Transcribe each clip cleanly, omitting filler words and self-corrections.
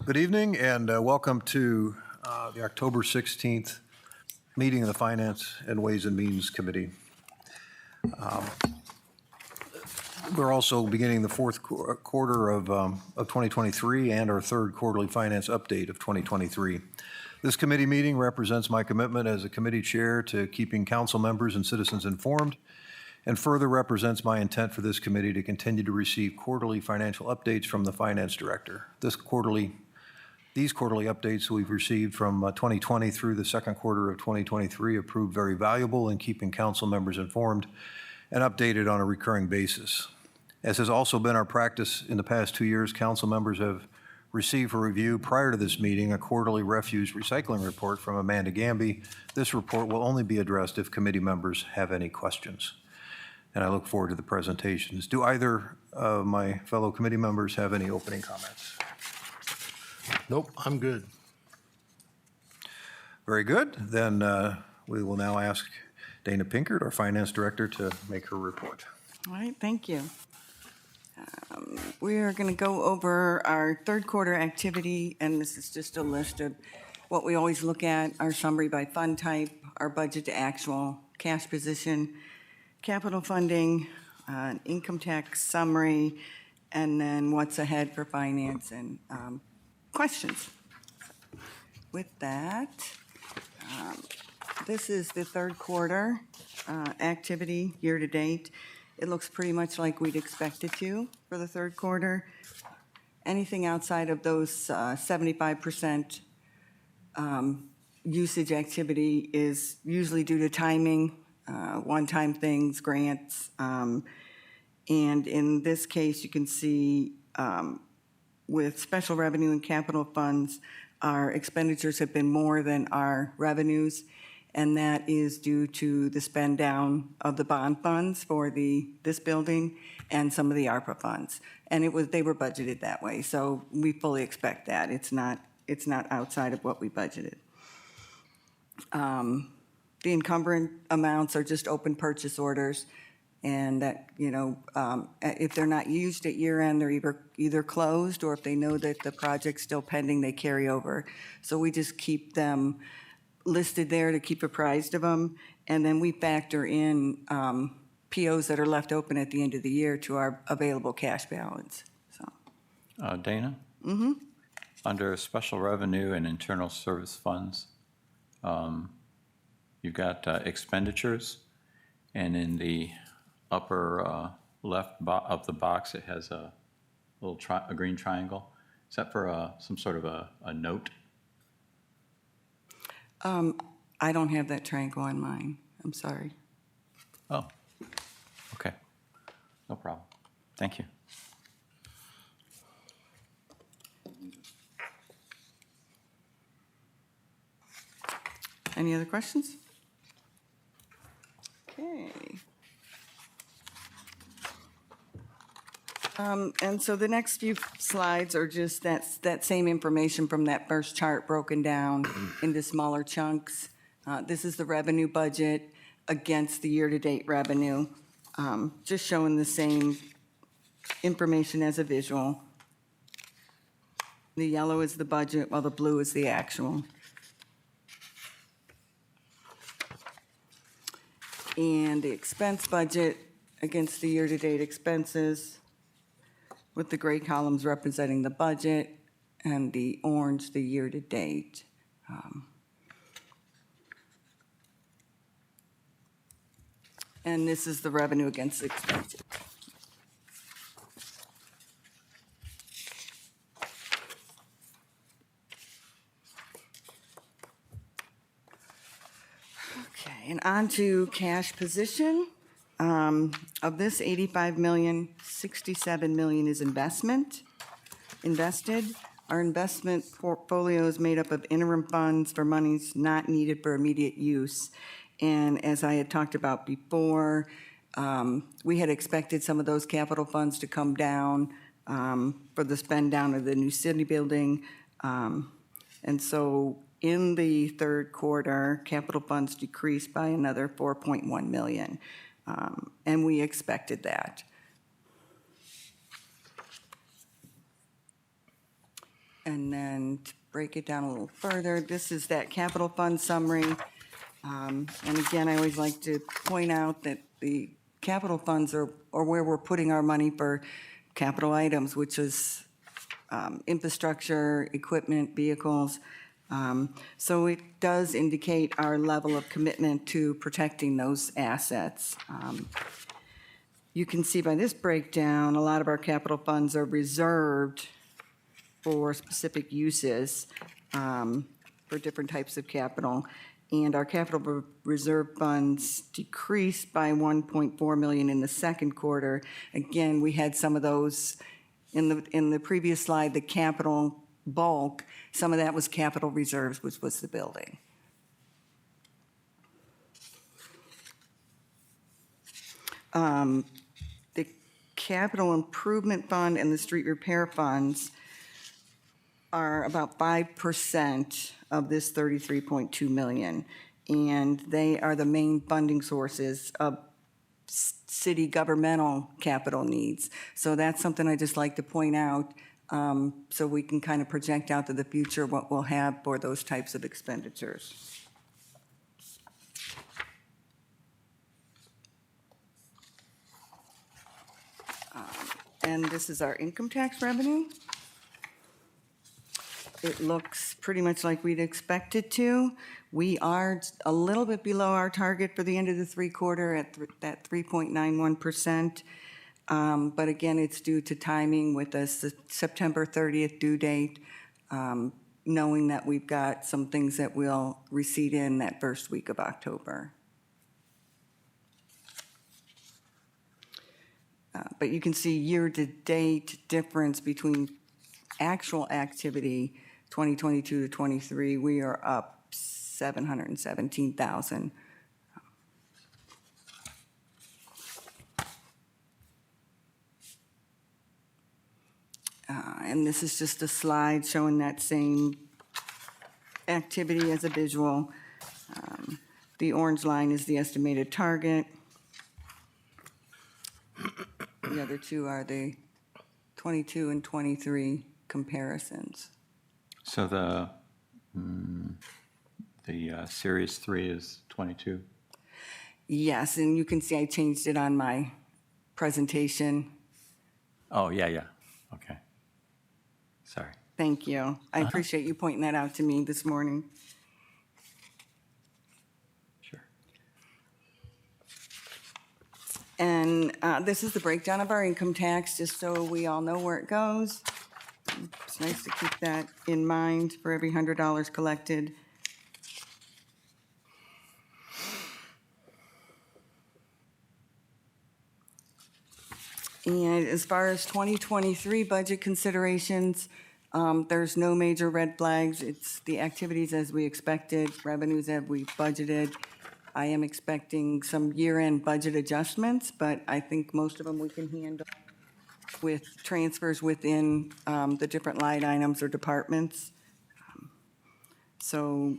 Good evening and welcome to the October 16th meeting of the Finance and Ways and Means Committee. We're also beginning the fourth quarter of 2023 and our third quarterly finance update of 2023. This committee meeting represents my commitment as a committee chair to keeping council members and citizens informed, and further represents my intent for this committee to continue to receive quarterly financial updates from the finance director. These quarterly updates we've received from 2020 through the second quarter of 2023 have proved very valuable in keeping council members informed and updated on a recurring basis. As has also been our practice in the past 2 years, council members have received for review prior to this meeting a quarterly refuse recycling report from Amanda Gamby. This report will only be addressed if committee members have any questions. And I look forward to the presentations. Do either of my fellow committee members have any opening comments? Nope, I'm good. Very good. Then we will now ask Dana Pinkert, our finance director, to make her report. All right, thank you. We are going to go over our third quarter activity, and this is just a list of what we always look at: our summary by fund type, our budget to actual, cash position, capital funding, income tax summary, and then what's ahead for finance and questions. With that, this is the third quarter activity year to date. It looks pretty much like we'd expect it to for the third quarter. Anything outside of those 75% usage activity is usually due to timing, one-time things, grants. And in this case, you can see with special revenue and capital funds, our expenditures have been more than our revenues, and that is due to the spend down of the bond funds for this building and some of the ARPA funds. And they were budgeted that way, so we fully expect that. It's not outside of what we budgeted. The encumbrance amounts are just open purchase orders, and that, if they're not used at year end, they're either closed, or if they know that the project's still pending, they carry over. So we just keep them listed there to keep apprised of them, and then we factor in POs that are left open at the end of the year to our available cash balance. So, Dana? Mm-hmm. Under special revenue and internal service funds, you've got expenditures, and in the upper left of the box, it has a little a green triangle. Is that for some sort of a note? I don't have that triangle on mine. I'm sorry. Oh, okay. No problem. Thank you. Any other questions? Okay. And so the next few slides are just that same information from that first chart broken down into smaller chunks. This is the revenue budget against the year-to-date revenue, just showing the same information as a visual. The yellow is the budget, while the blue is the actual. And the expense budget against the year-to-date expenses, with the gray columns representing the budget and the orange the year-to-date. And this is the revenue against the expenses. Okay, and on to cash position. Of this 85 million, 67 million is invested. Our investment portfolio is made up of interim funds for monies not needed for immediate use. And as I had talked about before, we had expected some of those capital funds to come down for the spend down of the new city building. And so in the third quarter, capital funds decreased by another 4.1 million. And we expected that. And then to break it down a little further, this is that capital fund summary. And again, I always like to point out that the capital funds are where we're putting our money for capital items, which is infrastructure, equipment, vehicles. So it does indicate our level of commitment to protecting those assets. You can see by this breakdown, a lot of our capital funds are reserved for specific uses for different types of capital. And our capital reserve funds decreased by 1.4 million in the second quarter. Again, we had some of those in the previous slide, the capital bulk, some of that was capital reserves, which was the building. The capital improvement fund and the street repair funds are about 5% of this 33.2 million. And they are the main funding sources of city governmental capital needs. So that's something I just like to point out, so we can kind of project out to the future what we'll have for those types of expenditures. And this is our income tax revenue. It looks pretty much like we'd expect it to. We are a little bit below our target for the end of the quarter at that 3.91%. But again, it's due to timing with the September 30th due date, knowing that we've got some things that will recede in that first week of October. But you can see year-to-date difference between actual activity 2022 to 23, we are up 717,000. And this is just a slide showing that same activity as a visual. The orange line is the estimated target. The other two are the 22 and 23 comparisons. So the Series 3 is 22? Yes, and you can see I changed it on my presentation. Oh, yeah. Okay. Sorry. Thank you. I appreciate you pointing that out to me this morning. Sure. And this is the breakdown of our income tax, just so we all know where it goes. It's nice to keep that in mind for every $100 collected. And as far as 2023 budget considerations, there's no major red flags. It's the activities as we expected, revenues as we budgeted. I am expecting some year-end budget adjustments, but I think most of them we can handle with transfers within the different line items or departments. So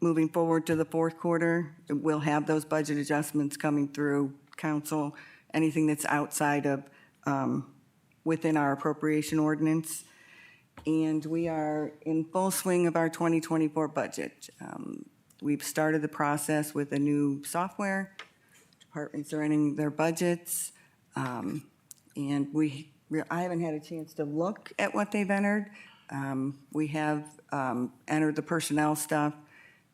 moving forward to the fourth quarter, we'll have those budget adjustments coming through council, anything that's outside of within our appropriation ordinance. And we are in full swing of our 2024 budget. We've started the process with a new software. Departments are entering their budgets. And I haven't had a chance to look at what they've entered. We have entered the personnel stuff,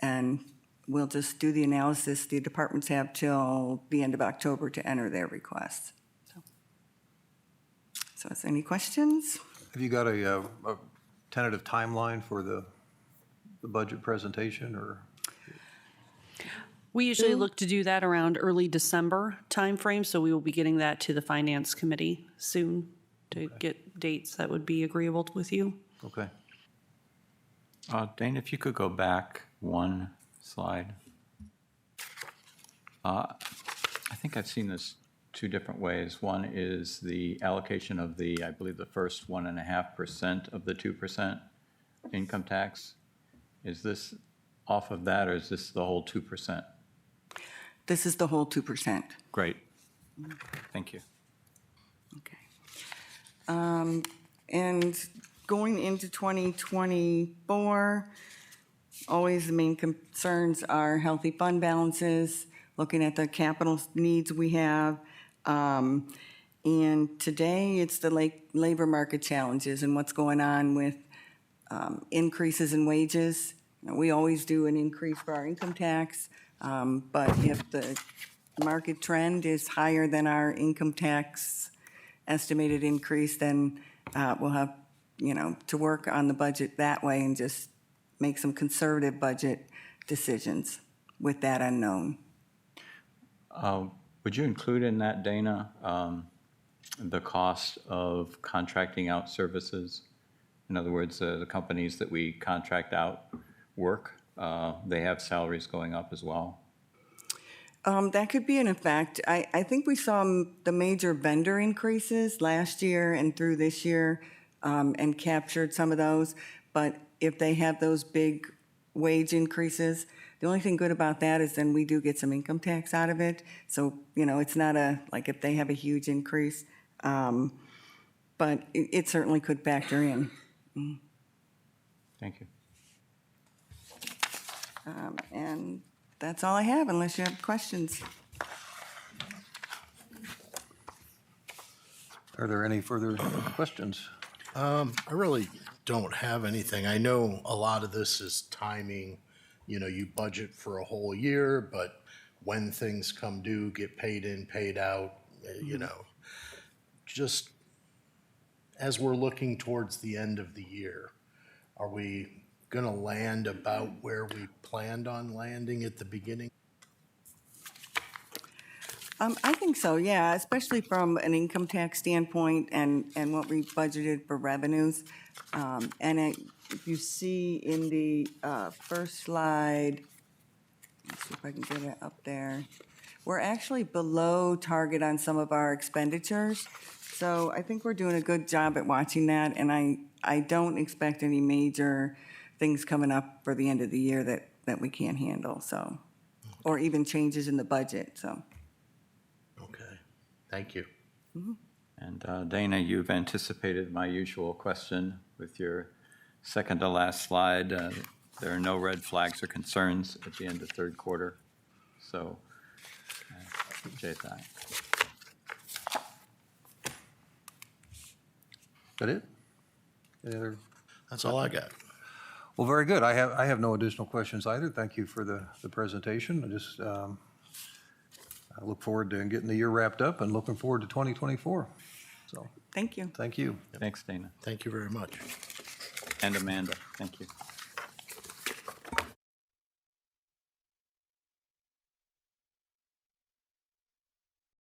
and we'll just do the analysis. The departments have till the end of October to enter their requests. So is there any questions? Have you got a tentative timeline for the budget presentation, or? We usually look to do that around early December timeframe, so we will be getting that to the Finance Committee soon to get dates that would be agreeable with you. Okay. Dane, if you could go back one slide. I think I've seen this two different ways. One is the allocation of I believe the first 1.5% of the 2% income tax. Is this off of that, or is this the whole 2%? This is the whole 2%. Great. Thank you. Okay. And Going into 2024, always the main concerns are healthy fund balances, looking at the capital needs we have. And today, it's the labor market challenges and what's going on with increases in wages. You know, we always do an increase for our income tax, but if the market trend is higher than our income tax estimated increase, then we'll have, to work on the budget that way and just make some conservative budget decisions with that unknown. Would you include in that, Dana, the cost of contracting out services? In other words, the companies that we contract out work, they have salaries going up as well. That could be an effect. I think we saw the major vendor increases last year and through this year, and captured some of those. But if they have those big wage increases, the only thing good about that is then we do get some income tax out of it. So, it's not like if they have a huge increase, but it certainly could factor in. Thank you. And that's all I have, unless you have questions. Are there any further questions? I really don't have anything. I know a lot of this is timing. You budget for a whole year, but when things come due, get paid in, paid out, just as we're looking towards the end of the year, are we going to land about where we planned on landing at the beginning? I think so, yeah, especially from an income tax standpoint and what we budgeted for revenues. If you see in the first slide, let's see if I can get it up there. We're actually below target on some of our expenditures. So I think we're doing a good job at watching that, and I don't expect any major things coming up for the end of the year that we can't handle, so, or even changes in the budget, so. Okay, thank you. And Dana, you've anticipated my usual question with your second to last slide. There are no red flags or concerns at the end of third quarter. So I appreciate that. Is that it? Any other? That's all I got. Well, very good. I have no additional questions either. Thank you for the presentation. I look forward to getting the year wrapped up and looking forward to 2024. So, Thank you. thank you. Thanks, Dana. Thank you very much. And Amanda, thank you.